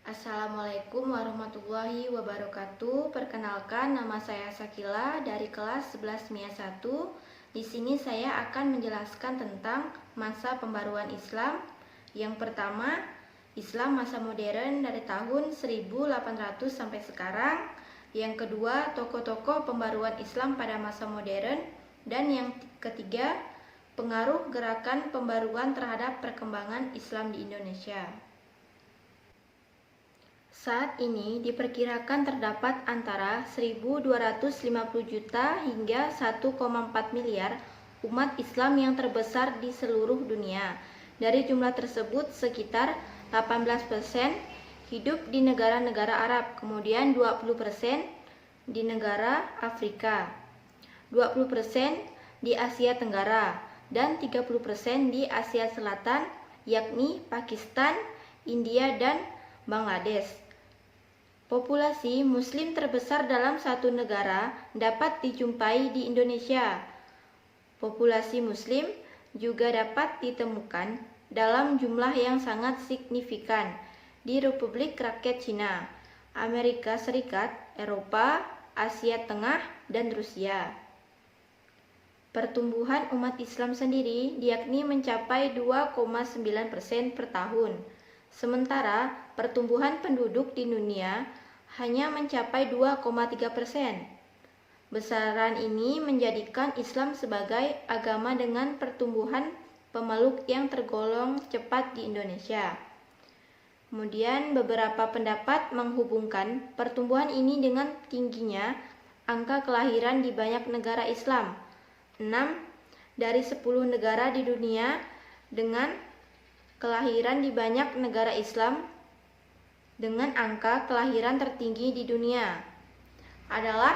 Assalamualaikum warahmatullahi wabarakatuh. Perkenalkan, nama saya Sakila dari kelas 11 MIA 1. Di sini saya akan menjelaskan tentang masa pembaruan Islam. Yang pertama, Islam masa modern dari tahun 1800 sampai sekarang. Yang kedua, tokoh-tokoh pembaruan Islam pada masa modern. Dan yang ketiga, pengaruh gerakan pembaruan terhadap perkembangan Islam di Indonesia. Saat ini diperkirakan terdapat antara 1.250 juta hingga 1,4 miliar umat Islam yang terbesar di seluruh dunia. Dari jumlah tersebut, sekitar 18% hidup di negara-negara Arab, kemudian 20% di negara Afrika, 20% di Asia Tenggara, dan 30% di Asia Selatan, yakni Pakistan, India, dan Bangladesh. Populasi Muslim terbesar dalam satu negara dapat dijumpai di Indonesia. Populasi Muslim juga dapat ditemukan dalam jumlah yang sangat signifikan di Republik Rakyat Cina, Amerika Serikat, Eropa, Asia Tengah, dan Rusia. Pertumbuhan umat Islam sendiri diyakini mencapai 2,9% per tahun. Sementara pertumbuhan penduduk di dunia hanya mencapai 2,3%. Besaran ini menjadikan Islam sebagai agama dengan pertumbuhan pemeluk yang tergolong cepat di Indonesia. Kemudian beberapa pendapat menghubungkan pertumbuhan ini dengan tingginya angka kelahiran di banyak negara Islam. 6 dari 10 negara di dunia dengan kelahiran di banyak negara Islam dengan angka kelahiran tertinggi di dunia adalah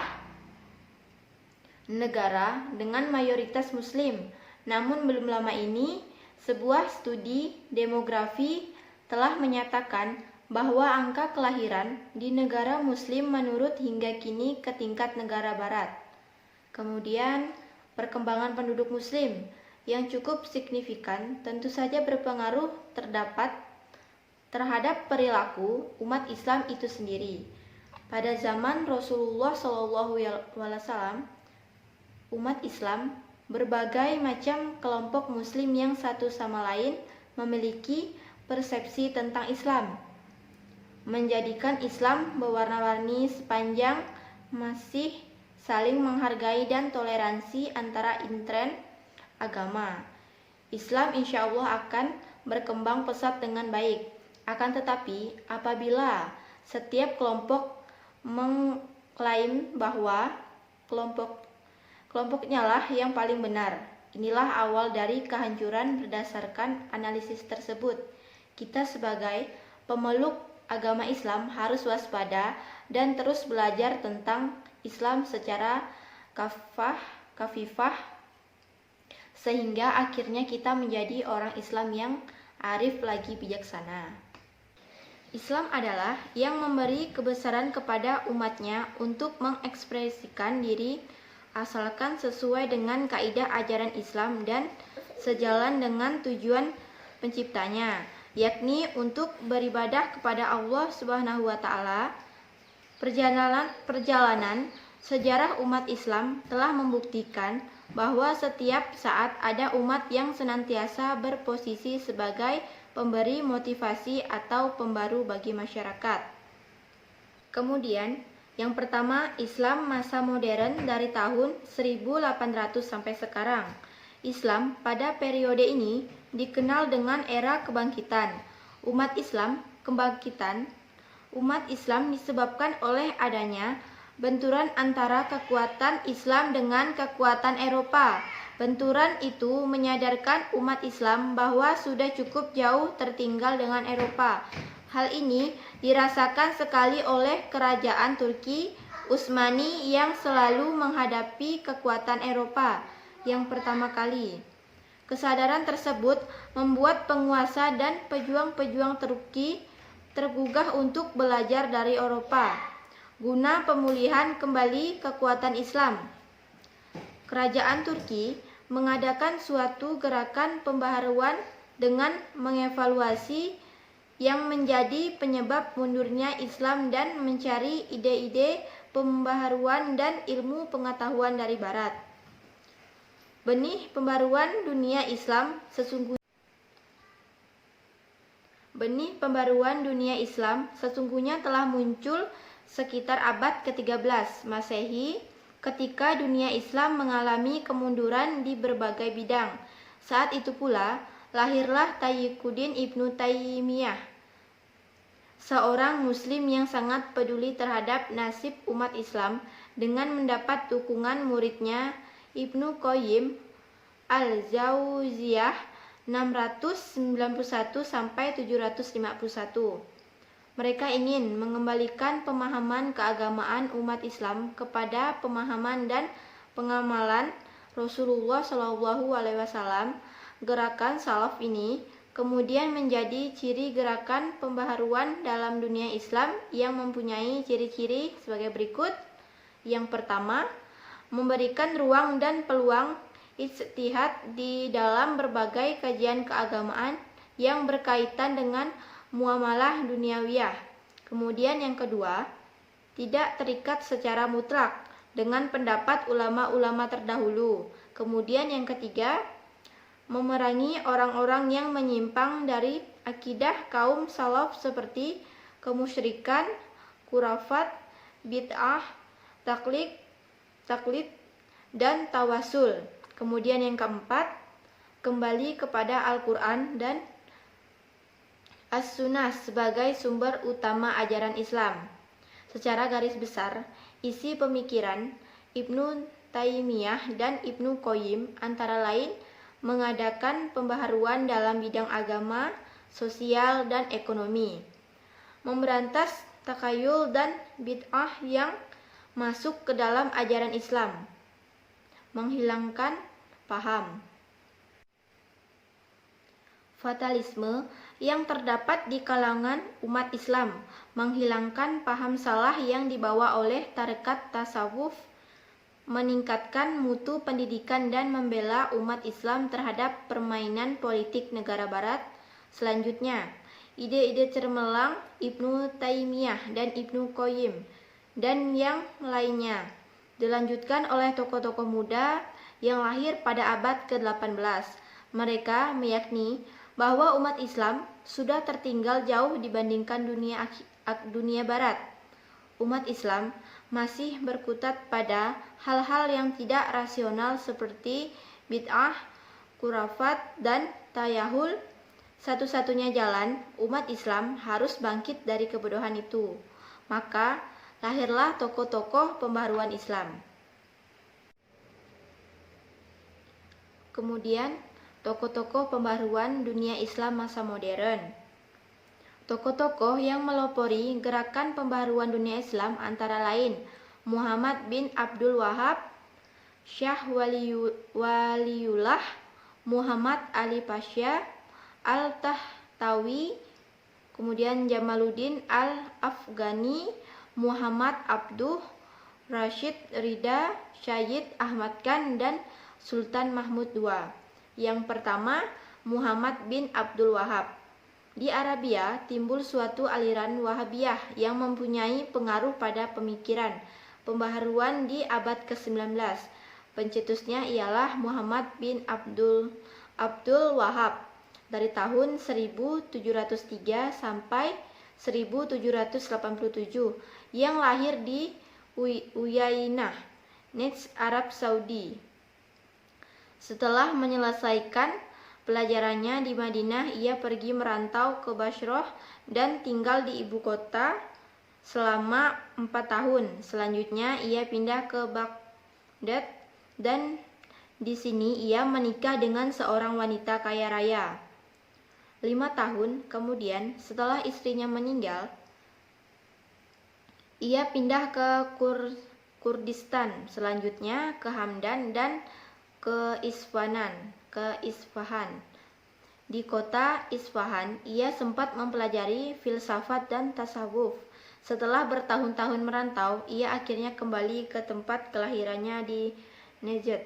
negara dengan mayoritas Muslim. Namun belum lama ini, sebuah studi demografi telah menyatakan bahwa angka kelahiran di negara Muslim menurun hingga kini ke tingkat negara Barat. Kemudian, perkembangan penduduk Muslim yang cukup signifikan tentu saja berpengaruh terhadap perilaku umat Islam itu sendiri. Pada zaman Rasulullah SAW, umat Islam berbagai macam kelompok Muslim yang satu sama lain memiliki persepsi tentang Islam, menjadikan Islam berwarna-warni sepanjang masih saling menghargai dan toleransi antara intern agama. Islam insya Allah akan berkembang pesat dengan baik. Akan tetapi, apabila setiap kelompok mengklaim bahwa kelompoknya lah yang paling benar, inilah awal dari kehancuran. Berdasarkan analisis tersebut, kita sebagai pemeluk agama Islam harus waspada dan terus belajar tentang Islam secara kafifah, sehingga akhirnya kita menjadi orang Islam yang arif lagi bijaksana. Islam adalah yang memberi kebesaran kepada umatnya untuk mengekspresikan diri asalkan sesuai dengan kaidah ajaran Islam dan sejalan dengan tujuan penciptanya, yakni untuk beribadah kepada Allah Subhanahu wa Ta'ala. Perjalanan sejarah umat Islam telah membuktikan bahwa setiap saat ada umat yang senantiasa berposisi sebagai pemberi motivasi atau pembaru bagi masyarakat. Kemudian, yang pertama, Islam masa modern dari tahun 1800 sampai sekarang. Islam pada periode ini dikenal dengan era kebangkitan. Kebangkitan umat Islam disebabkan oleh adanya benturan antara kekuatan Islam dengan kekuatan Eropa. Benturan itu menyadarkan umat Islam bahwa sudah cukup jauh tertinggal dengan Eropa. Hal ini dirasakan sekali oleh kerajaan Turki Utsmani yang selalu menghadapi kekuatan Eropa yang pertama kali. Kesadaran tersebut membuat penguasa dan pejuang-pejuang Turki tergugah untuk belajar dari Eropa guna pemulihan kembali kekuatan Islam. Kerajaan Turki mengadakan suatu gerakan pembaharuan dengan mengevaluasi yang menjadi penyebab mundurnya Islam dan mencari ide-ide pembaharuan dan ilmu pengetahuan dari Barat. Benih pembaruan dunia Islam sesungguhnya telah muncul sekitar abad ke-13 Masehi ketika dunia Islam mengalami kemunduran di berbagai bidang. Saat itu pula lahirlah Taqiyuddin Ibnu Taimiyah, seorang muslim yang sangat peduli terhadap nasib umat Islam dengan mendapat dukungan muridnya Ibnu Qayyim Al-Jauziyah 691 sampai 751. Mereka ingin mengembalikan pemahaman keagamaan umat Islam kepada pemahaman dan pengamalan Rasulullah SAW. Gerakan salaf ini kemudian menjadi ciri gerakan pembaharuan dalam dunia Islam yang mempunyai ciri-ciri sebagai berikut. Yang pertama, memberikan ruang dan peluang ijtihad di dalam berbagai kajian keagamaan yang berkaitan dengan muamalah duniawiyah. Kemudian yang kedua, tidak terikat secara mutlak dengan pendapat ulama-ulama terdahulu. Kemudian yang ketiga, memerangi orang-orang yang menyimpang dari akidah kaum salaf seperti kemusyrikan, khurafat, bid'ah, taklid, dan tawasul. Kemudian yang keempat, kembali kepada Al-Quran dan As-Sunnah sebagai sumber utama ajaran Islam. Secara garis besar, isi pemikiran Ibnu Taimiyah dan Ibnu Qayyim antara lain mengadakan pembaharuan dalam bidang agama, sosial, dan ekonomi, memberantas takayul dan bid'ah yang masuk ke dalam ajaran Islam, menghilangkan paham fatalisme yang terdapat di kalangan umat Islam, menghilangkan paham salah yang dibawa oleh tarekat tasawuf, meningkatkan mutu pendidikan dan membela umat Islam terhadap permainan politik negara Barat. Selanjutnya, ide-ide cemerlang Ibnu Taimiyah dan Ibnu Qayyim dan yang lainnya dilanjutkan oleh tokoh-tokoh muda yang lahir pada abad ke-18. Mereka meyakini bahwa umat Islam sudah tertinggal jauh dibandingkan dunia Barat. Umat Islam masih berkutat pada hal-hal yang tidak rasional seperti bid'ah, khurafat, dan tayahul. Satu-satunya jalan umat Islam harus bangkit dari kebodohan itu. Maka lahirlah tokoh-tokoh pembaharuan Islam. Kemudian, tokoh-tokoh pembaharuan dunia Islam masa modern. Tokoh-tokoh yang melopori gerakan pembaharuan dunia Islam antara lain Muhammad bin Abdul Wahab, Syah Waliullah, Muhammad Ali Pasha, Al-Tahtawi, kemudian Jamaluddin Al-Afghani, Muhammad Abduh, Rashid Rida, Syed Ahmad Khan, dan Sultan Mahmud II. Yang pertama, Muhammad bin Abdul Wahab. Di Arabia timbul suatu aliran Wahabiyah yang mempunyai pengaruh pada pemikiran pembaharuan di abad ke-19. Pencetusnya ialah Muhammad bin Abdul Wahab dari tahun 1703 sampai 1787 yang lahir di Uyainah, Najd, Arab Saudi. Setelah menyelesaikan pelajarannya di Madinah, ia pergi merantau ke Bashrah dan tinggal di ibu kota selama 4 tahun. Selanjutnya ia pindah ke Baghdad dan di sini ia menikah dengan seorang wanita kaya raya. 5 tahun kemudian setelah istrinya meninggal, ia pindah ke Kurdistan, selanjutnya ke Hamdan dan ke Isfahan. Di kota Isfahan, ia sempat mempelajari filsafat dan tasawuf. Setelah bertahun-tahun merantau, ia akhirnya kembali ke tempat kelahirannya di Najd.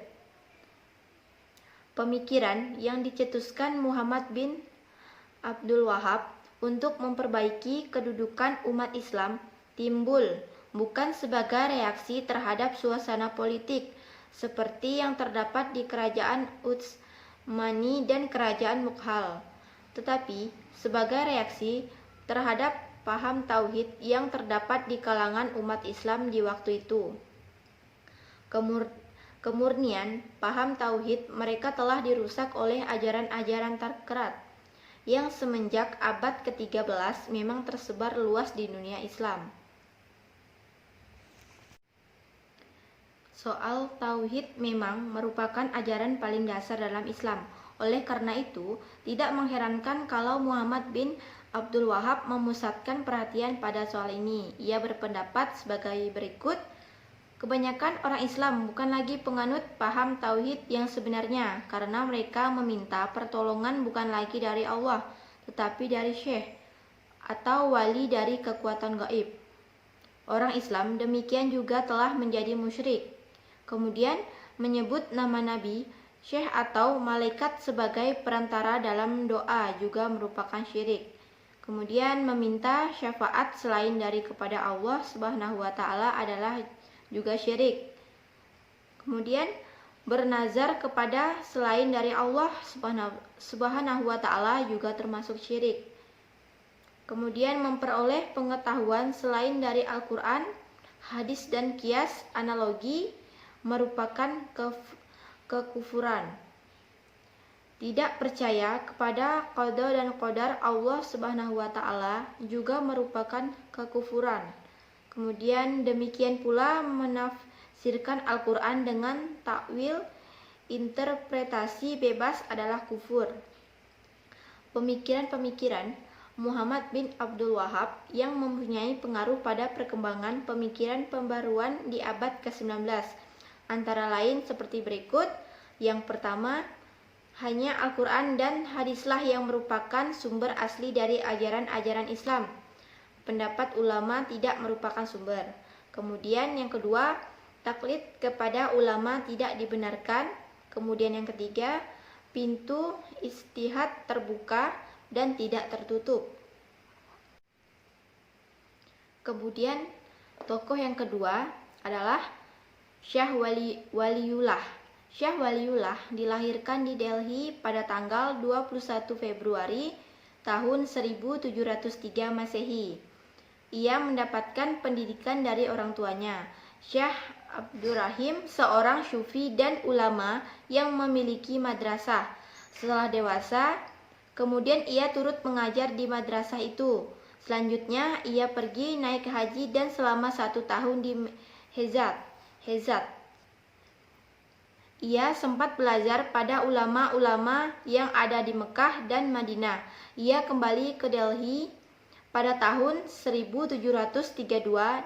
Pemikiran yang dicetuskan Muhammad bin Abdul Wahab untuk memperbaiki kedudukan umat Islam timbul bukan sebagai reaksi terhadap suasana politik seperti yang terdapat di kerajaan Utsmani dan kerajaan Mughal, tetapi sebagai reaksi terhadap paham tauhid yang terdapat di kalangan umat Islam di waktu itu. Kemurnian paham tauhid mereka telah dirusak oleh ajaran-ajaran terkerat yang semenjak abad ke-13 memang tersebar luas di dunia Islam. Soal tauhid memang merupakan ajaran paling dasar dalam Islam. Oleh karena itu, tidak mengherankan kalau Muhammad bin Abdul Wahab memusatkan perhatian pada soal ini. Ia berpendapat sebagai berikut: kebanyakan orang Islam bukan lagi penganut paham tauhid yang sebenarnya karena mereka meminta pertolongan bukan lagi dari Allah, tetapi dari syekh atau wali dari kekuatan gaib. Orang Islam demikian juga telah menjadi musyrik. Kemudian menyebut nama nabi, syekh atau malaikat sebagai perantara dalam doa juga merupakan syirik. Kemudian meminta syafaat selain dari kepada Allah Subhanahu wa taala adalah juga syirik. Kemudian bernazar kepada selain dari Allah Subhanahu wa taala juga termasuk syirik. Kemudian memperoleh pengetahuan selain dari Al-Qur'an, hadis dan kias analogi merupakan kekufuran. Tidak percaya kepada qada dan qadar Allah Subhanahu wa taala juga merupakan kekufuran. Kemudian demikian pula menafsirkan Al-Qur'an dengan takwil interpretasi bebas adalah kufur. Pemikiran-pemikiran Muhammad bin Abdul Wahab yang mempunyai pengaruh pada perkembangan pemikiran pembaruan di abad ke-19 antara lain seperti berikut. Yang pertama, hanya Al-Qur'an dan hadislah yang merupakan sumber asli dari ajaran-ajaran Islam. Pendapat ulama tidak merupakan sumber. Kemudian yang kedua, taklid kepada ulama tidak dibenarkan. Kemudian yang ketiga, pintu ijtihad terbuka dan tidak tertutup. Kemudian tokoh yang kedua adalah Syekh Waliullah. Syekh Waliullah dilahirkan di Delhi pada tanggal 21 Februari tahun 1703 Masehi. Ia mendapatkan pendidikan dari orang tuanya, Syekh Abdurrahim, seorang syufi dan ulama yang memiliki madrasah. Setelah dewasa, kemudian ia turut mengajar di madrasah itu. Selanjutnya, ia pergi naik haji dan selama 1 tahun di Hejaz. Ia sempat belajar pada ulama-ulama yang ada di Mekah dan Madinah. Ia kembali ke Delhi pada tahun 1732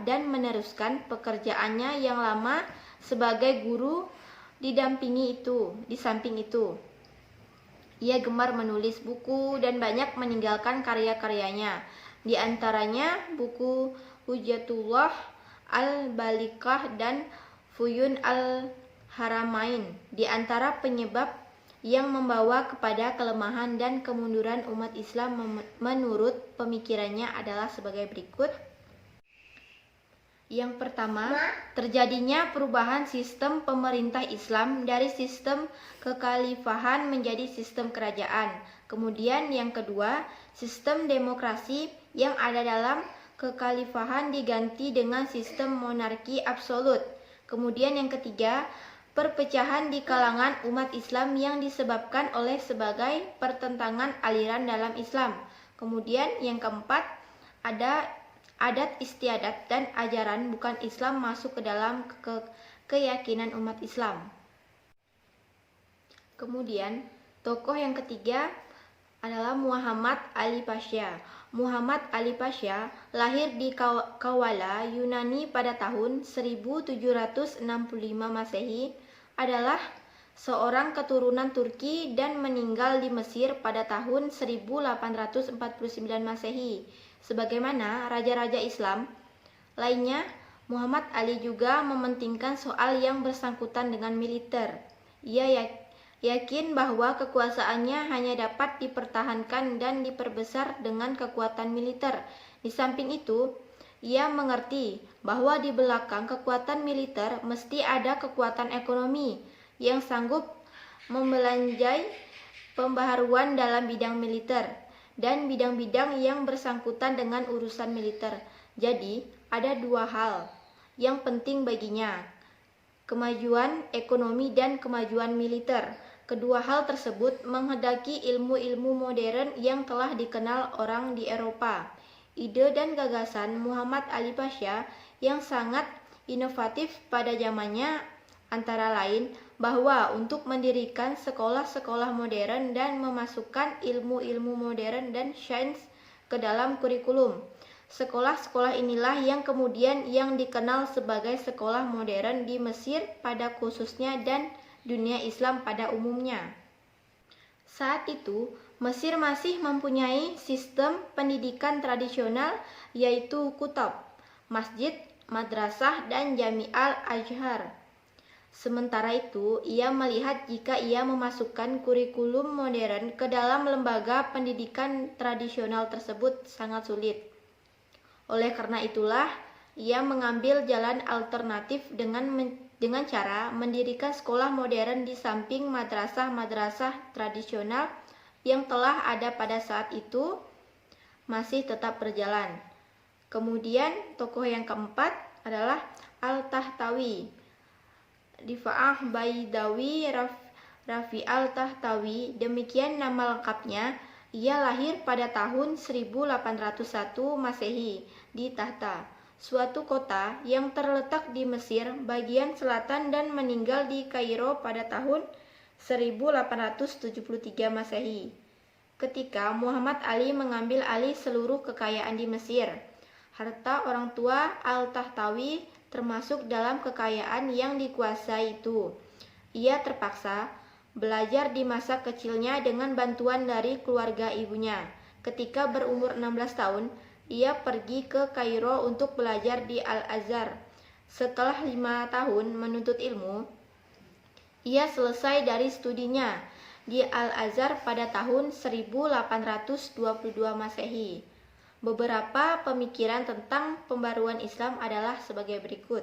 dan meneruskan pekerjaannya yang lama sebagai guru di samping itu. Ia gemar menulis buku dan banyak meninggalkan karya-karyanya. Di antaranya buku Hujjatullah Al-Balighah dan Fuyun Al-Haramain. Di antara penyebab yang membawa kepada kelemahan dan kemunduran umat Islam menurut pemikirannya adalah sebagai berikut. Yang pertama, terjadinya perubahan sistem pemerintah Islam dari sistem kekhalifahan menjadi sistem kerajaan. Kemudian yang kedua, sistem demokrasi yang ada dalam kekhalifahan diganti dengan sistem monarki absolut. Kemudian yang ketiga, perpecahan di kalangan umat Islam yang disebabkan oleh sebagai pertentangan aliran dalam Islam. Kemudian yang keempat, ada adat istiadat dan ajaran bukan Islam masuk ke dalam keyakinan umat Islam. Kemudian tokoh yang ketiga adalah Muhammad Ali Pasha. Muhammad Ali Pasha lahir di Kawala, Yunani pada tahun 1765 Masehi, adalah seorang keturunan Turki dan meninggal di Mesir pada tahun 1849 Masehi. Sebagaimana raja-raja Islam lainnya, Muhammad Ali juga mementingkan soal yang bersangkutan dengan militer. Ia yakin bahwa kekuasaannya hanya dapat dipertahankan dan diperbesar dengan kekuatan militer. Di samping itu, ia mengerti bahwa di belakang kekuatan militer mesti ada kekuatan ekonomi yang sanggup membelanjai pembaharuan dalam bidang militer dan bidang-bidang yang bersangkutan dengan urusan militer. Jadi, ada dua hal yang penting baginya, kemajuan ekonomi dan kemajuan militer. Kedua hal tersebut menghendaki ilmu-ilmu modern yang telah dikenal orang di Eropa. Ide dan gagasan Muhammad Ali Pasha yang sangat inovatif pada zamannya antara lain bahwa untuk mendirikan sekolah-sekolah modern dan memasukkan ilmu-ilmu modern dan sains ke dalam kurikulum. Sekolah-sekolah inilah yang kemudian yang dikenal sebagai sekolah modern di Mesir pada khususnya dan dunia Islam pada umumnya. Saat itu, Mesir masih mempunyai sistem pendidikan tradisional yaitu kutab, masjid, madrasah, dan Jami'al Azhar. Sementara itu, ia melihat jika ia memasukkan kurikulum modern ke dalam lembaga pendidikan tradisional tersebut sangat sulit. Oleh karena itulah, ia mengambil jalan alternatif dengan cara mendirikan sekolah modern di samping madrasah-madrasah tradisional yang telah ada pada saat itu masih tetap berjalan. Kemudian tokoh yang keempat adalah Al-Tahtawi. Rifa'ah Baidawi Rafi Al-Tahtawi, demikian nama lengkapnya. Ia lahir pada tahun 1801 Masehi di Tahta, suatu kota yang terletak di Mesir bagian selatan, dan meninggal di Kairo pada tahun 1873 Masehi. Ketika Muhammad Ali mengambil alih seluruh kekayaan di Mesir, harta orang tua Al-Tahtawi termasuk dalam kekayaan yang dikuasai itu. Ia terpaksa belajar di masa kecilnya dengan bantuan dari keluarga ibunya. Ketika berumur 16 tahun, ia pergi ke Kairo untuk belajar di Al-Azhar. Setelah 5 tahun menuntut ilmu, ia selesai dari studinya di Al-Azhar pada tahun 1822 Masehi. Beberapa pemikiran tentang pembaruan Islam adalah sebagai berikut.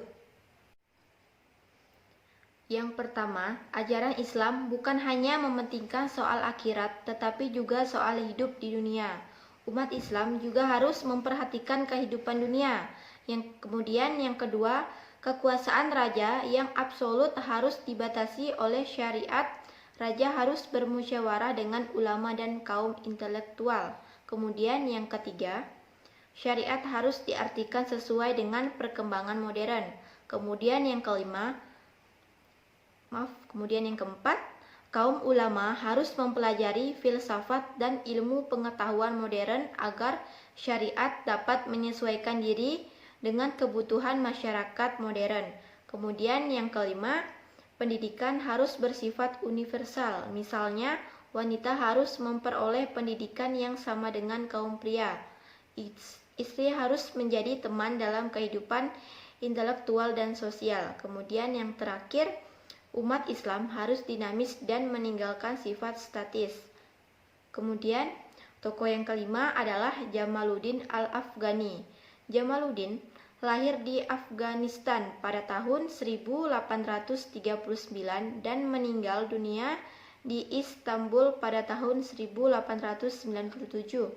Yang pertama, ajaran Islam bukan hanya mementingkan soal akhirat, tetapi juga soal hidup di dunia. Umat Islam juga harus memperhatikan kehidupan dunia. Yang kedua, kekuasaan raja yang absolut harus dibatasi oleh syariat. Raja harus bermusyawarah dengan ulama dan kaum intelektual. Kemudian yang ketiga, syariat harus diartikan sesuai dengan perkembangan modern. Kemudian yang keempat, kaum ulama harus mempelajari filsafat dan ilmu pengetahuan modern agar syariat dapat menyesuaikan diri dengan kebutuhan masyarakat modern. Kemudian yang kelima, pendidikan harus bersifat universal. Misalnya, wanita harus memperoleh pendidikan yang sama dengan kaum pria. Istri harus menjadi teman dalam kehidupan intelektual dan sosial. Kemudian yang terakhir, umat Islam harus dinamis dan meninggalkan sifat statis. Kemudian, tokoh yang kelima adalah Jamaluddin Al-Afghani. Jamaluddin lahir di Afghanistan pada tahun 1839 dan meninggal dunia di Istanbul pada tahun 1897.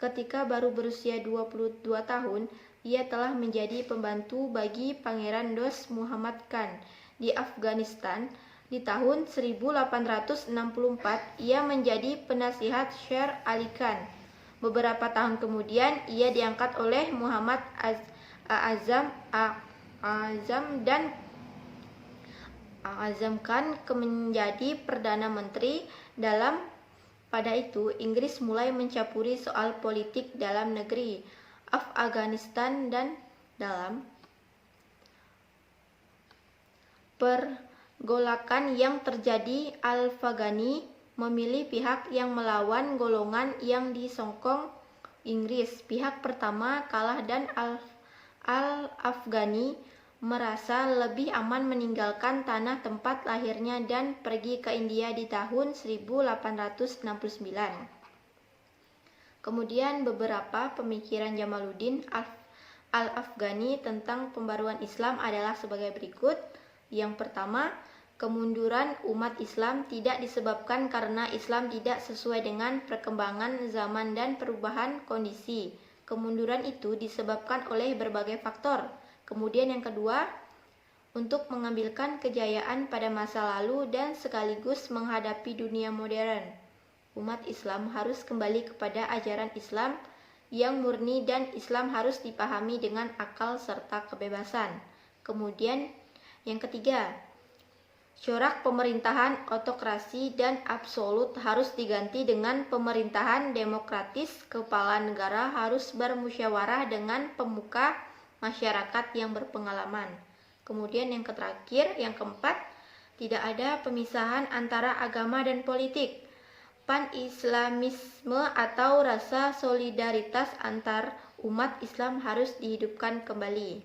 Ketika baru berusia 22 tahun, ia telah menjadi pembantu bagi Pangeran Dost Muhammad Khan di Afghanistan. Di tahun 1864, ia menjadi penasihat Sher Ali Khan. Beberapa tahun kemudian, ia diangkat oleh Muhammad Azam Khan menjadi Perdana Menteri. Pada itu, Inggris mulai mencampuri soal politik dalam negeri Afghanistan, dan dalam pergolakan yang terjadi, Al-Afghani memilih pihak yang melawan golongan yang disokong Inggris. Pihak pertama kalah dan Al-Afghani merasa lebih aman meninggalkan tanah tempat lahirnya dan pergi ke India di tahun 1869. Kemudian beberapa pemikiran Jamaluddin Al-Afghani tentang pembaruan Islam adalah sebagai berikut. Yang pertama, kemunduran umat Islam tidak disebabkan karena Islam tidak sesuai dengan perkembangan zaman dan perubahan kondisi. Kemunduran itu disebabkan oleh berbagai faktor. Kemudian yang kedua, untuk mengambilkan kejayaan pada masa lalu dan sekaligus menghadapi dunia modern, umat Islam harus kembali kepada ajaran Islam yang murni dan Islam harus dipahami dengan akal serta kebebasan. Kemudian yang ketiga, corak pemerintahan autokrasi dan absolut harus diganti dengan pemerintahan demokratis. Kepala negara harus bermusyawarah dengan pemuka masyarakat yang berpengalaman. Kemudian yang terakhir, yang keempat, tidak ada pemisahan antara agama dan politik. Pan-Islamisme atau rasa solidaritas antar umat Islam harus dihidupkan kembali.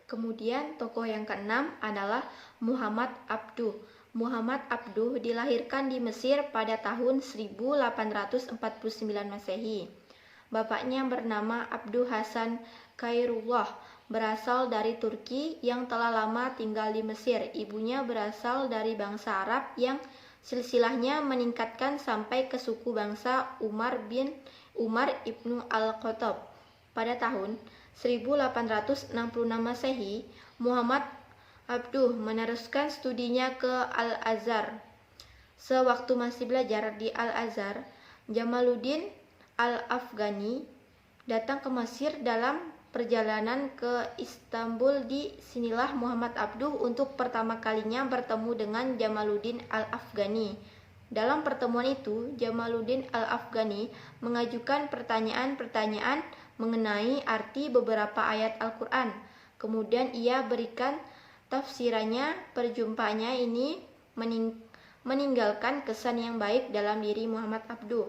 Kemudian tokoh yang keenam adalah Muhammad Abduh. Muhammad Abduh dilahirkan di Mesir pada tahun 1849 Masehi. Bapaknya bernama Abduh Hasan Khairullah, berasal dari Turki yang telah lama tinggal di Mesir. Ibunya berasal dari bangsa Arab yang silsilahnya meningkatkan sampai ke suku bangsa Umar ibnu Al-Khattab. Pada tahun 1866 Masehi, Muhammad Abduh meneruskan studinya ke Al-Azhar. Sewaktu masih belajar di Al-Azhar, Jamaluddin Al-Afghani datang ke Mesir dalam perjalanan ke Istanbul. Di sinilah Muhammad Abduh untuk pertama kalinya bertemu dengan Jamaluddin Al-Afghani. Dalam pertemuan itu, Jamaluddin Al-Afghani mengajukan pertanyaan-pertanyaan mengenai arti beberapa ayat Al-Quran. Kemudian ia berikan tafsirannya. Perjumpaannya ini meninggalkan kesan yang baik dalam diri Muhammad Abduh.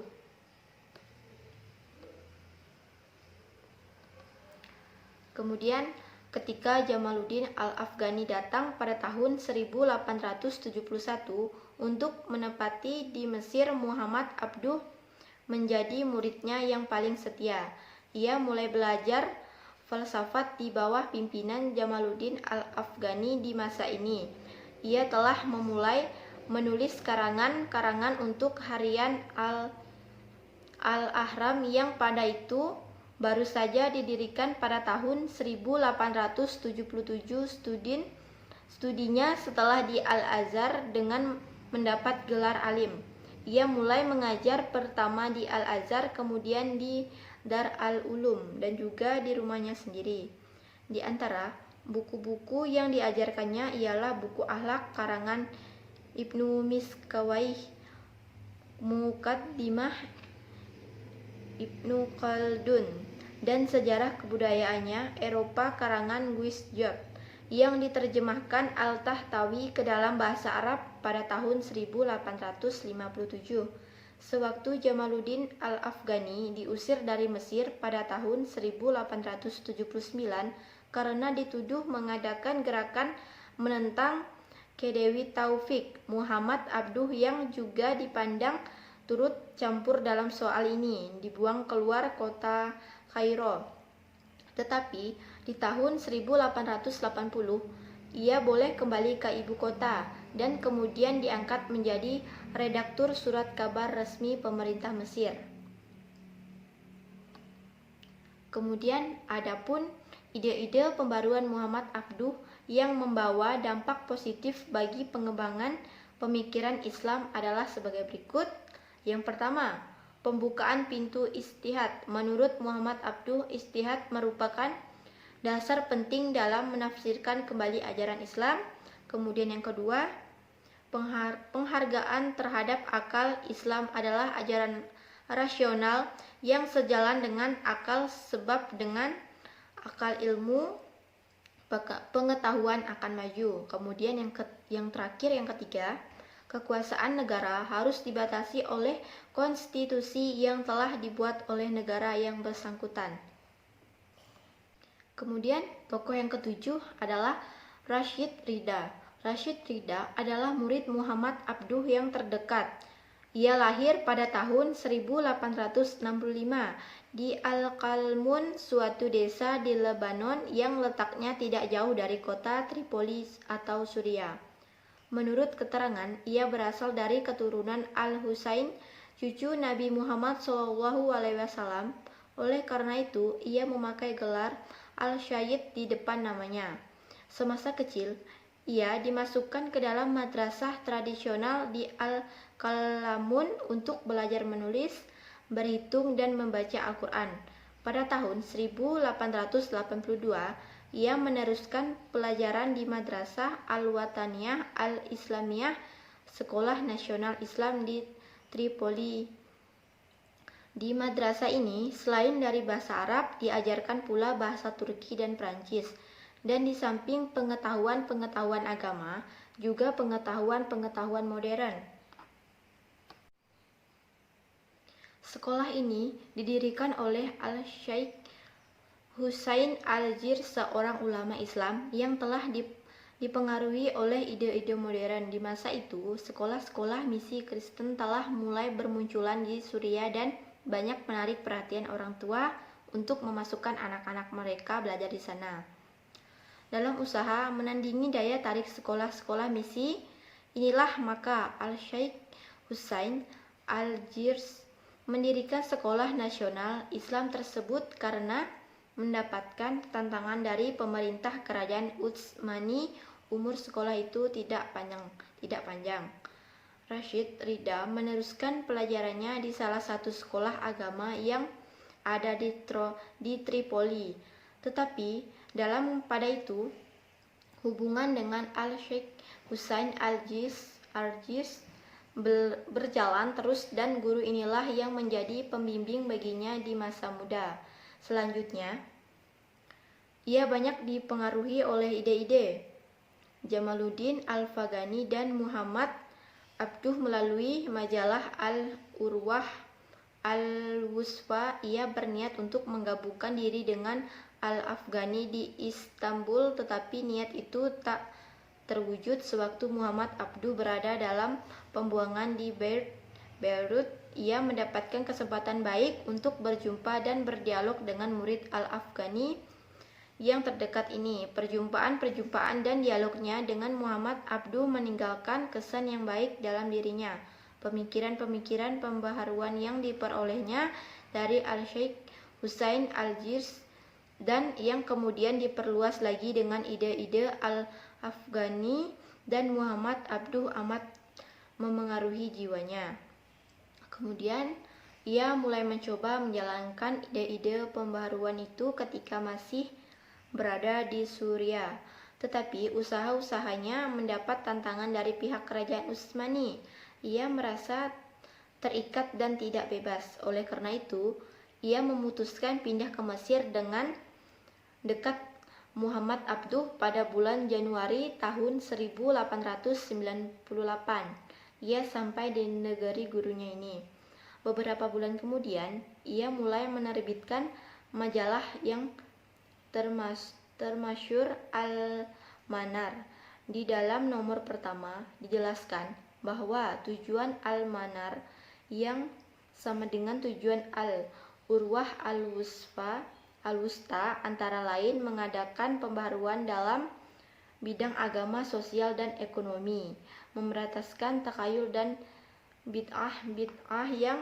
Kemudian ketika Jamaluddin Al-Afghani datang pada tahun 1871 untuk menempati di Mesir, Muhammad Abduh menjadi muridnya yang paling setia. Ia mulai belajar falsafat di bawah pimpinan Jamaluddin Al-Afghani. Di masa ini, ia telah memulai menulis karangan-karangan untuk harian Al-Ahram yang pada itu baru saja didirikan pada tahun 1877. Studinya setelah di Al-Azhar dengan mendapat gelar alim. Ia mulai mengajar pertama di Al-Azhar, kemudian di Dar al-Ulum, dan juga di rumahnya sendiri. Di antara buku-buku yang diajarkannya ialah buku akhlak karangan Ibnu Miskawayh, Muqaddimah Ibnu Khaldun, dan sejarah kebudayaannya Eropa karangan Guizjot yang diterjemahkan Al-Tahtawi ke dalam bahasa Arab pada tahun 1857. Sewaktu Jamaluddin Al-Afghani diusir dari Mesir pada tahun 1879 karena dituduh mengadakan gerakan menentang Khedive Taufik, Muhammad Abduh yang juga dipandang turut campur dalam soal ini dibuang keluar kota Kairo. Tetapi di tahun 1880 ia boleh kembali ke ibu kota dan kemudian diangkat menjadi redaktur surat kabar resmi pemerintah Mesir. Kemudian adapun ide-ide pembaruan Muhammad Abduh yang membawa dampak positif bagi pengembangan pemikiran Islam adalah sebagai berikut. Yang pertama, pembukaan pintu ijtihad. Menurut Muhammad Abduh, ijtihad merupakan dasar penting dalam menafsirkan kembali ajaran Islam. Kemudian yang kedua, penghargaan terhadap akal. Islam adalah ajaran rasional yang sejalan dengan akal, sebab dengan akal ilmu pengetahuan akan maju. Kemudian yang terakhir, yang ketiga, kekuasaan negara harus dibatasi oleh konstitusi yang telah dibuat oleh negara yang bersangkutan. Kemudian tokoh yang ketujuh adalah Rashid Ridha. Rashid Ridha adalah murid Muhammad Abduh yang terdekat. Ia lahir pada tahun 1865 di Al-Qalmun, suatu desa di Lebanon yang letaknya tidak jauh dari kota Tripoli atau Suriah. Menurut keterangan, ia berasal dari keturunan Al-Husain, cucu Nabi Muhammad SAW. Oleh karena itu, ia memakai gelar Al-Syahid di depan namanya. Semasa kecil, ia dimasukkan ke dalam madrasah tradisional di Al-Qalamun untuk belajar menulis, berhitung, dan membaca Al-Quran. Pada tahun 1882, ia meneruskan pelajaran di Madrasah Al-Wataniyah Al-Islamiyah, Sekolah Nasional Islam di Tripoli. Di madrasah ini, selain dari bahasa Arab, diajarkan pula bahasa Turki dan Prancis. Dan di samping pengetahuan-pengetahuan agama, juga pengetahuan-pengetahuan modern. Sekolah ini didirikan oleh Al-Syaikh Husain Al-Jir, seorang ulama Islam yang telah dipengaruhi oleh ide-ide modern. Di masa itu, sekolah-sekolah misi Kristen telah mulai bermunculan di Suriah dan banyak menarik perhatian orang tua untuk memasukkan anak-anak mereka belajar di sana. Dalam usaha menandingi daya tarik sekolah-sekolah misi, inilah maka Al-Syaikh Husain Al-Jir mendirikan Sekolah Nasional Islam tersebut karena mendapatkan tantangan dari pemerintah Kerajaan Utsmani. Umur sekolah itu tidak panjang. Rashid Ridha meneruskan pelajarannya di salah satu sekolah agama yang ada di Tripoli. Tetapi pada itu hubungan dengan Al-Syaikh Husain Al-Jir berjalan terus dan guru inilah yang menjadi pembimbing baginya di masa muda. Selanjutnya, ia banyak dipengaruhi oleh ide-ide Jamaluddin Al-Afghani dan Muhammad Abduh melalui majalah Al-Urwah Al-Wusfa. Ia berniat untuk menggabungkan diri dengan Al-Afghani di Istanbul, tetapi niat itu tak terwujud sewaktu Muhammad Abduh berada dalam pembuangan di Beirut. Ia mendapatkan kesempatan baik untuk berjumpa dan berdialog dengan murid Al-Afghani yang terdekat ini. Perjumpaan dan dialognya dengan Muhammad Abduh meninggalkan kesan yang baik dalam dirinya. Pemikiran-pemikiran pembaharuan yang diperolehnya dari Al-Syaikh Husain Al-Jir dan yang kemudian diperluas lagi dengan ide-ide Al-Afghani dan Muhammad Abduh amat memengaruhi jiwanya. Kemudian ia mulai mencoba menjalankan ide-ide pembaharuan itu ketika masih berada di Suriah. Tetapi usaha-usahanya mendapat tantangan dari pihak kerajaan Utsmani. Ia merasa terikat dan tidak bebas. Oleh karena itu, ia memutuskan pindah ke Mesir dengan dekat Muhammad Abduh pada bulan Januari tahun 1898. Ia sampai di negeri gurunya ini. Beberapa bulan kemudian, ia mulai menerbitkan majalah yang termasyhur Al-Manar. Di dalam nomor pertama dijelaskan bahwa tujuan Al-Manar yang sama dengan tujuan Al-Urwah Al-Wusta antara lain mengadakan pembaharuan dalam bidang agama, sosial, dan ekonomi, memerataskan takayul dan bid'ah yang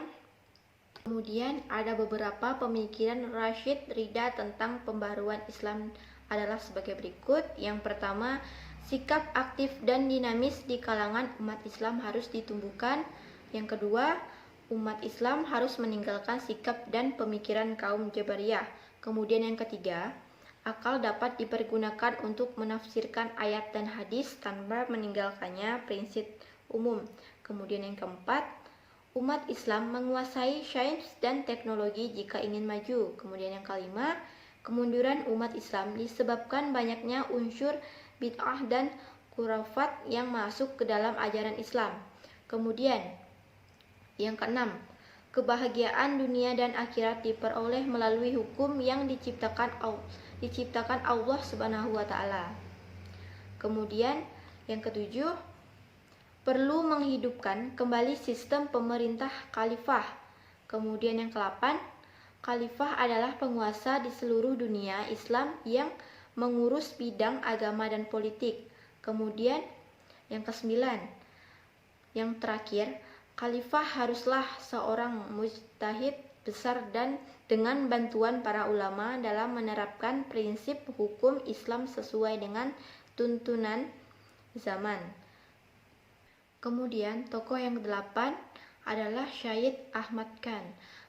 kemudian ada beberapa pemikiran Rashid Ridha tentang pembaharuan Islam adalah sebagai berikut. Yang pertama, sikap aktif dan dinamis di kalangan umat Islam harus ditumbuhkan. Yang kedua, umat Islam harus meninggalkan sikap dan pemikiran kaum Jabariyah. Kemudian yang ketiga, akal dapat dipergunakan untuk menafsirkan ayat dan hadis tanpa meninggalkannya prinsip umum. Kemudian yang keempat, umat Islam menguasai sains dan teknologi jika ingin maju. Kemudian yang kelima, kemunduran umat Islam disebabkan banyaknya unsur bid'ah dan khurafat yang masuk ke dalam ajaran Islam. Kemudian yang keenam, kebahagiaan dunia dan akhirat diperoleh melalui hukum yang diciptakan Allah Subhanahu wa taala. Kemudian yang ketujuh, perlu menghidupkan kembali sistem pemerintah khalifah. Kemudian yang ke-8, khalifah adalah penguasa di seluruh dunia Islam yang mengurus bidang agama dan politik. Kemudian yang ke-9, yang terakhir, khalifah haruslah seorang mujtahid besar dan dengan bantuan para ulama dalam menerapkan prinsip hukum Islam sesuai dengan tuntunan zaman. Kemudian tokoh yang ke-8 adalah Syed Ahmad Khan.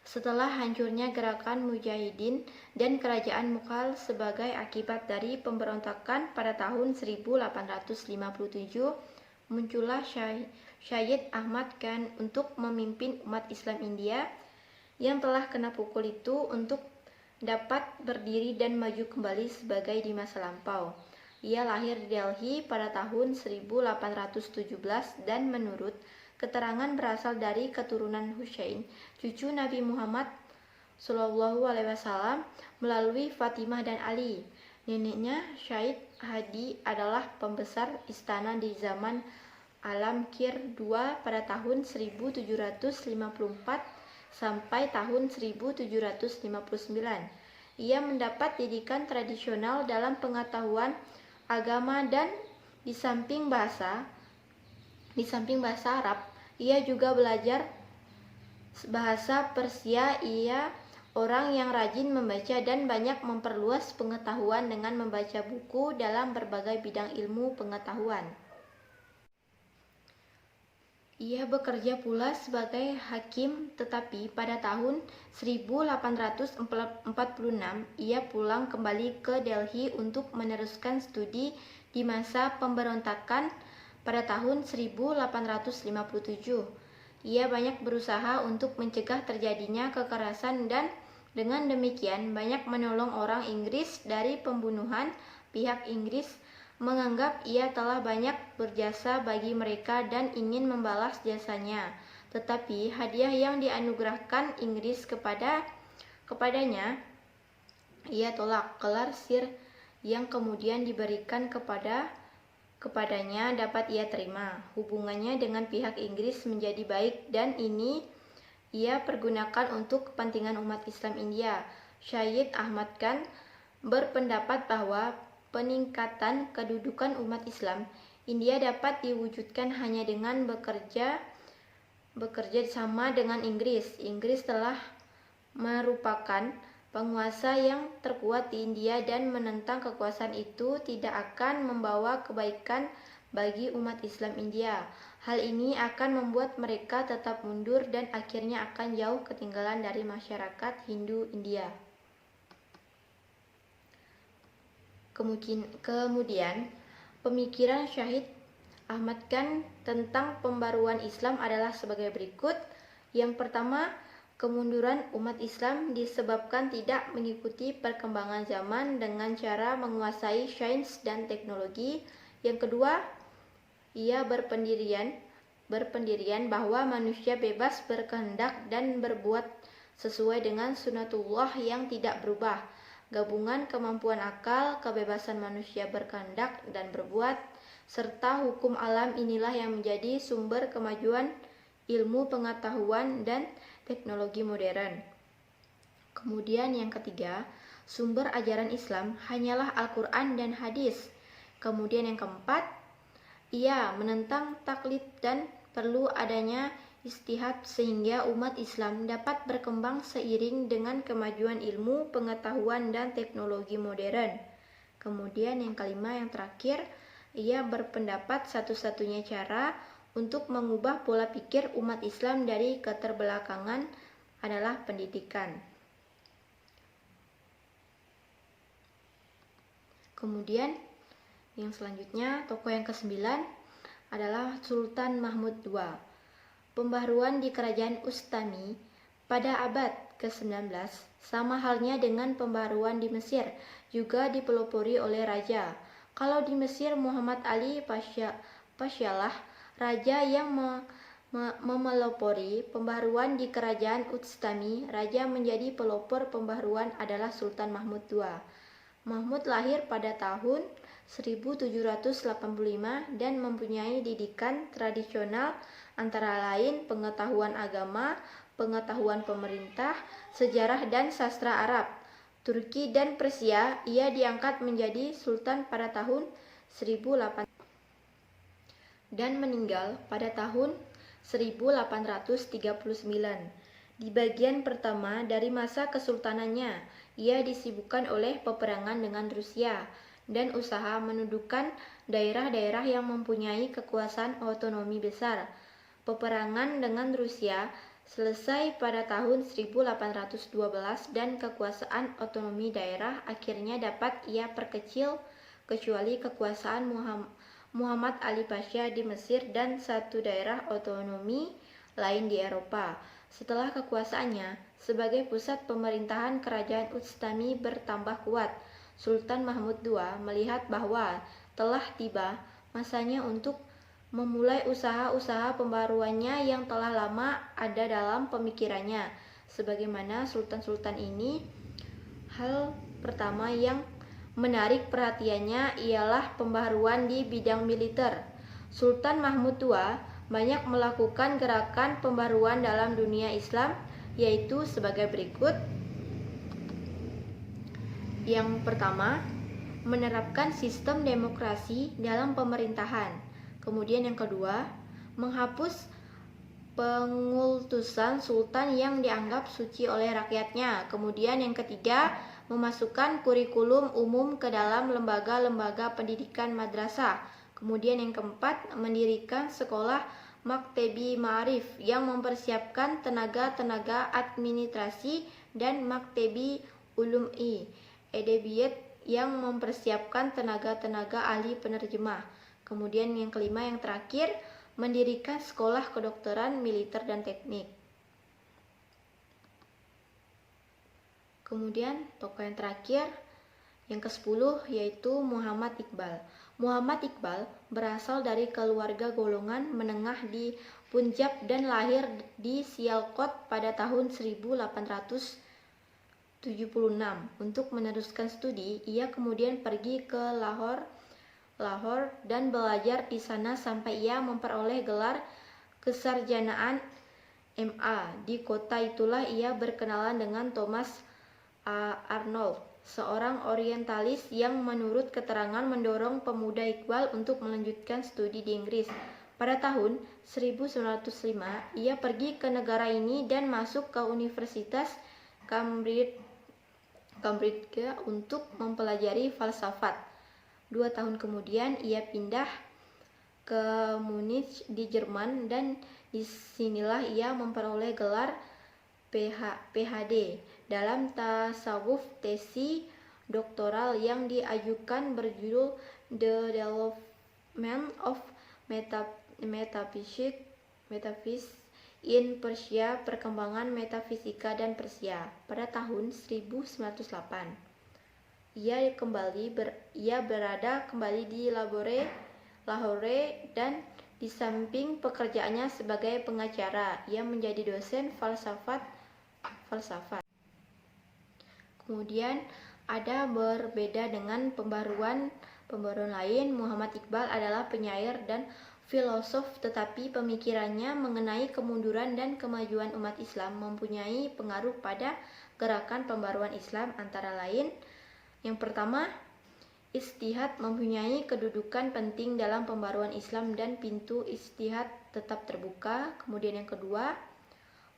Setelah hancurnya gerakan Mujahidin dan kerajaan Mughal sebagai akibat dari pemberontakan pada tahun 1857, muncullah Syed Ahmad Khan untuk memimpin umat Islam India yang telah kena pukul itu untuk dapat berdiri dan maju kembali sebagai di masa lampau. Ia lahir di Delhi pada tahun 1817 dan menurut keterangan berasal dari keturunan Husain, cucu Nabi Muhammad SAW melalui Fatimah dan Ali. Neneknya Syed Hadi adalah pembesar istana di zaman Alamgir II pada tahun 1754 sampai tahun 1759. Ia mendapat didikan tradisional dalam pengetahuan agama dan di samping bahasa Arab, ia juga belajar bahasa Persia. Ia orang yang rajin membaca dan banyak memperluas pengetahuan dengan membaca buku dalam berbagai bidang ilmu pengetahuan. Ia bekerja pula sebagai hakim, tetapi pada tahun 1846 ia pulang kembali ke Delhi untuk meneruskan studi di masa pemberontakan pada tahun 1857. Ia banyak berusaha untuk mencegah terjadinya kekerasan dan dengan demikian banyak menolong orang Inggris dari pembunuhan. Pihak Inggris menganggap ia telah banyak berjasa bagi mereka dan ingin membalas jasanya. Tetapi hadiah yang dianugerahkan Inggris kepadanya ia tolak. Gelar Sir yang kemudian diberikan kepadanya dapat ia terima. Hubungannya dengan pihak Inggris menjadi baik dan ini ia pergunakan untuk kepentingan umat Islam India. Syed Ahmad Khan berpendapat bahwa peningkatan kedudukan umat Islam India dapat diwujudkan hanya dengan bekerja sama dengan Inggris. Inggris telah merupakan penguasa yang terkuat di India dan menentang kekuasaan itu tidak akan membawa kebaikan bagi umat Islam India. Hal ini akan membuat mereka tetap mundur dan akhirnya akan jauh ketinggalan dari masyarakat Hindu India. Kemudian, pemikiran Syed Ahmad Khan tentang pembaruan Islam adalah sebagai berikut. Yang pertama, kemunduran umat Islam disebabkan tidak mengikuti perkembangan zaman dengan cara menguasai sains dan teknologi. Yang kedua, ia berpendirian bahwa manusia bebas berkehendak dan berbuat sesuai dengan sunatullah yang tidak berubah. Gabungan kemampuan akal, kebebasan manusia berkehendak dan berbuat, serta hukum alam inilah yang menjadi sumber kemajuan ilmu pengetahuan dan teknologi modern. Kemudian yang ketiga, sumber ajaran Islam hanyalah Al-Quran dan hadis. Kemudian yang keempat, ia menentang taklid dan perlu adanya ijtihad sehingga umat Islam dapat berkembang seiring dengan kemajuan ilmu, pengetahuan, dan teknologi modern. Kemudian yang kelima, yang terakhir, ia berpendapat satu-satunya cara untuk mengubah pola pikir umat Islam dari keterbelakangan adalah pendidikan. Kemudian yang selanjutnya, tokoh yang ke-9 adalah Sultan Mahmud II. Pembaruan di kerajaan Ustami pada abad ke-19 sama halnya dengan pembaruan di Mesir, juga dipelopori oleh raja. Kalau di Mesir Muhammad Ali Pasha lah raja yang memelopori pembaharuan di kerajaan Utstami. Raja menjadi pelopor pembaharuan adalah Sultan Mahmud II. Mahmud lahir pada tahun 1785 dan mempunyai didikan tradisional antara lain pengetahuan agama, pengetahuan pemerintah, sejarah dan sastra Arab, Turki dan Persia. Ia diangkat menjadi sultan pada tahun 1800 dan meninggal pada tahun 1839. Di bagian pertama dari masa kesultanannya, ia disibukkan oleh peperangan dengan Rusia dan usaha menundukkan daerah-daerah yang mempunyai kekuasaan otonomi besar. Peperangan dengan Rusia selesai pada tahun 1812 dan kekuasaan otonomi daerah akhirnya dapat ia perkecil kecuali kekuasaan Muhammad Ali Pasha di Mesir dan satu daerah otonomi lain di Eropa. Setelah kekuasaannya sebagai pusat pemerintahan kerajaan Utstami bertambah kuat, Sultan Mahmud II melihat bahwa telah tiba masanya untuk memulai usaha-usaha pembaruannya yang telah lama ada dalam pemikirannya. Sebagaimana sultan-sultan ini, hal pertama yang menarik perhatiannya ialah pembaharuan di bidang militer. Sultan Mahmud II banyak melakukan gerakan pembaruan dalam dunia Islam, yaitu sebagai berikut. Yang pertama, menerapkan sistem demokrasi dalam pemerintahan. Kemudian yang kedua, menghapus pengultusan sultan yang dianggap suci oleh rakyatnya. Kemudian yang ketiga, memasukkan kurikulum umum ke dalam lembaga-lembaga pendidikan madrasah. Kemudian yang keempat, mendirikan sekolah Maktebi Ma'arif yang mempersiapkan tenaga-tenaga administrasi dan Maktebi Ulum-i Edebiyat yang mempersiapkan tenaga-tenaga ahli penerjemah. Kemudian yang kelima, yang terakhir, mendirikan sekolah kedokteran, militer, dan teknik. Kemudian tokoh yang terakhir, yang ke-10, yaitu Muhammad Iqbal. Muhammad Iqbal berasal dari keluarga golongan menengah di Punjab dan lahir di Sialkot pada tahun 1876. Untuk meneruskan studi, ia kemudian pergi ke Lahore dan belajar di sana sampai ia memperoleh gelar kesarjanaan MA. Di kota itulah ia berkenalan dengan Thomas Arnold, seorang orientalis yang menurut keterangan mendorong pemuda Iqbal untuk melanjutkan studi di Inggris. Pada tahun 1905, ia pergi ke negara ini dan masuk ke Universitas Cambridge untuk mempelajari falsafat. 2 tahun kemudian ia pindah ke Munich di Jerman dan disinilah ia memperoleh gelar PhD dalam tasawuf. Tesi doktoral yang diajukan berjudul The Development of Metaphysics in Persia, perkembangan metafisika dan Persia. Pada tahun 1908, ia berada kembali di Lahore dan di samping pekerjaannya sebagai pengacara, ia menjadi dosen falsafat. Kemudian ada berbeda dengan pembaruan lain, Muhammad Iqbal adalah penyair dan filosof, tetapi pemikirannya mengenai kemunduran dan kemajuan umat Islam mempunyai pengaruh pada gerakan pembaruan Islam, antara lain. Yang pertama, ijtihad mempunyai kedudukan penting dalam pembaruan Islam dan pintu ijtihad tetap terbuka. Kemudian yang kedua,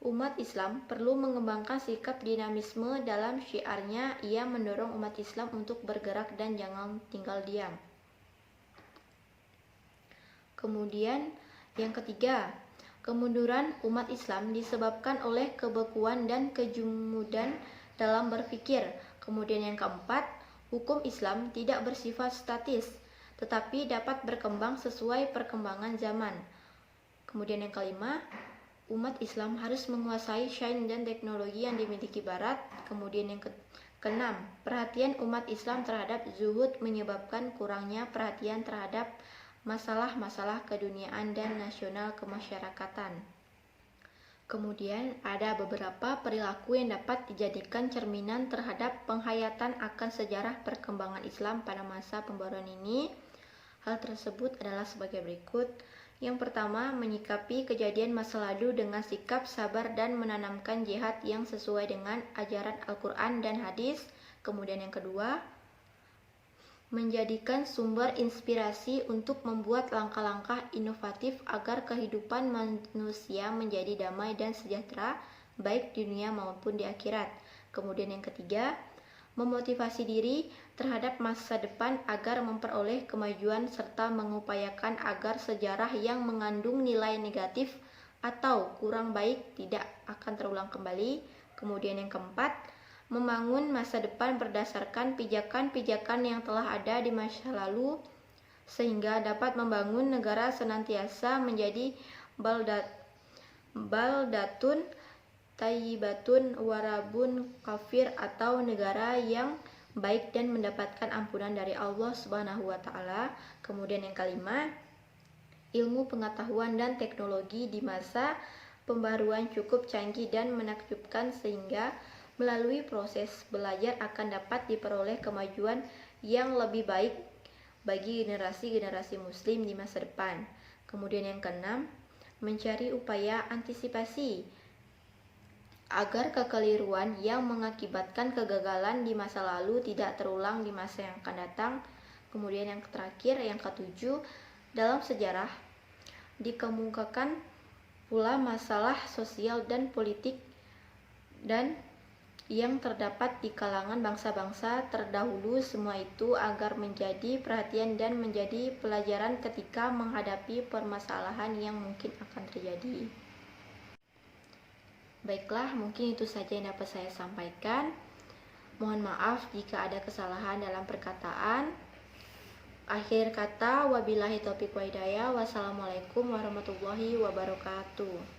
umat Islam perlu mengembangkan sikap dinamisme dalam syiarnya. Ia mendorong umat Islam untuk bergerak dan jangan tinggal diam. Kemudian yang ketiga, kemunduran umat Islam disebabkan oleh kebekuan dan kejumudan dalam berpikir. Kemudian yang keempat, hukum Islam tidak bersifat statis, tetapi dapat berkembang sesuai perkembangan zaman. Kemudian yang kelima, umat Islam harus menguasai sains dan teknologi yang dimiliki Barat. Kemudian yang keenam, perhatian umat Islam terhadap zuhud menyebabkan kurangnya perhatian terhadap masalah-masalah keduniaan dan nasional kemasyarakatan. Kemudian ada beberapa perilaku yang dapat dijadikan cerminan terhadap penghayatan akan sejarah perkembangan Islam pada masa pembaruan ini. Hal tersebut adalah sebagai berikut. Yang pertama, menyikapi kejadian masa lalu dengan sikap sabar dan menanamkan jihad yang sesuai dengan ajaran Al-Quran dan hadis. Kemudian yang kedua, menjadikan sumber inspirasi untuk membuat langkah-langkah inovatif agar kehidupan manusia menjadi damai dan sejahtera, baik di dunia maupun di akhirat. Kemudian yang ketiga, memotivasi diri terhadap masa depan agar memperoleh kemajuan serta mengupayakan agar sejarah yang mengandung nilai negatif atau kurang baik tidak akan terulang kembali. Kemudian yang keempat, membangun masa depan berdasarkan pijakan-pijakan yang telah ada di masa lalu sehingga dapat membangun negara senantiasa menjadi baldatun tayyibatun warabun kafir atau negara yang baik dan mendapatkan ampunan dari Allah Subhanahu wa taala. Kemudian yang kelima, ilmu pengetahuan dan teknologi di masa pembaruan cukup canggih dan menakjubkan sehingga melalui proses belajar akan dapat diperoleh kemajuan yang lebih baik bagi generasi-generasi muslim di masa depan. Kemudian yang keenam, mencari upaya antisipasi agar kekeliruan yang mengakibatkan kegagalan di masa lalu tidak terulang di masa yang akan datang. Kemudian yang terakhir, yang ketujuh, dalam sejarah dikemukakan pula masalah sosial dan politik dan yang terdapat di kalangan bangsa-bangsa terdahulu, semua itu agar menjadi perhatian dan menjadi pelajaran ketika menghadapi permasalahan yang mungkin akan terjadi. Baiklah, mungkin itu saja yang dapat saya sampaikan. Mohon maaf jika ada kesalahan dalam perkataan. Akhir kata, wabillahi taufiq wa hidayah. Wassalamualaikum warahmatullahi wabarakatuh.